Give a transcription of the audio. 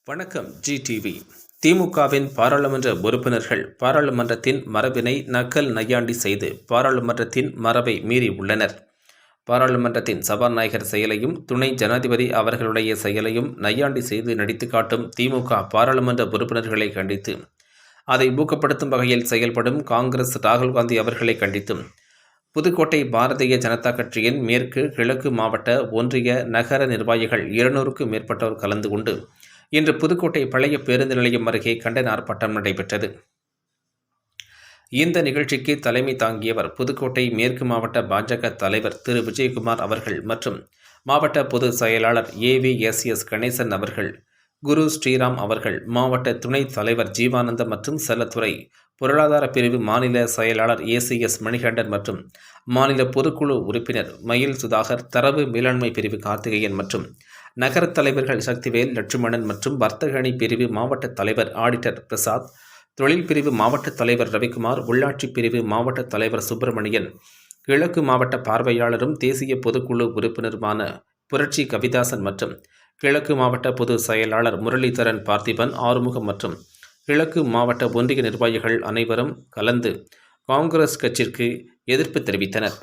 வணக்கம் ஜிடிவி. திமுகவின் பாராளுமன்ற உறுப்பினர்கள் பாராளுமன்றத்தின் மரபினை நக்கல் நையாண்டி செய்து பாராளுமன்றத்தின் மரபை மீறி உள்ளனர். பாராளுமன்றத்தின் சபாநாயகர் செயலையும் துணை ஜனாதிபதி அவர்களுடைய செயலையும் நையாண்டி செய்து நடித்து காட்டும் திமுக பாராளுமன்ற உறுப்பினர்களை கண்டித்து அதை ஊக்கப்படுத்தும் வகையில் செயல்படும் காங்கிரஸ் ராகுல் காந்தி அவர்களை கண்டித்தும் புதுக்கோட்டை பாரதிய ஜனதா கட்சியின் மேற்கு கிழக்கு மாவட்ட ஒன்றிய நகர நிர்வாகிகள் 200க்கும் மேற்பட்டோர் கலந்து கொண்டு இன்று புதுக்கோட்டை பழைய பேருந்து நிலையம் அருகே கண்டன ஆர்ப்பாட்டம் நடைபெற்றது. இந்த நிகழ்ச்சிக்கு தலைமை தாங்கியவர் புதுக்கோட்டை மேற்கு மாவட்ட பாஜக தலைவர் திரு விஜயகுமார் அவர்கள் மற்றும் மாவட்ட பொதுச் செயலாளர் ஏவிஎஸ்எஸ் கணேசன் அவர்கள், குரு ஸ்ரீராம் அவர்கள், மாவட்ட துணைத் தலைவர் ஜீவானந்தம் மற்றும் செல்லத்துறை பொருளாதார பிரிவு மாநில செயலாளர் ஏசிஎஸ் மணிகண்டன் மற்றும் மாநில பொதுக்குழு உறுப்பினர் மயில் சுதாகர், தரவு மேலாண்மை பிரிவு கார்த்திகேயன் மற்றும் நகர தலைவர்கள் சக்திவேல், லட்சுமணன் மற்றும் வர்த்தக அணி பிரிவு மாவட்ட தலைவர் ஆடிட்டர் பிரசாத், தொழில் பிரிவு மாவட்ட தலைவர் ரவிக்குமார், உள்ளாட்சி பிரிவு மாவட்ட தலைவர் சுப்பிரமணியன், கிழக்கு மாவட்ட பார்வையாளரும் தேசிய பொதுக்குழு உறுப்பினருமான புரட்சி கவிதாசன் மற்றும் கிழக்கு மாவட்ட பொது செயலாளர் முரளிதரன் பார்த்திபன், ஆறுமுகம் மற்றும் கிழக்கு மாவட்ட ஒன்றிய நிர்வாகிகள் அனைவரும் கலந்து காங்கிரஸ் கட்சிக்கு எதிர்ப்பு தெரிவித்தனர்.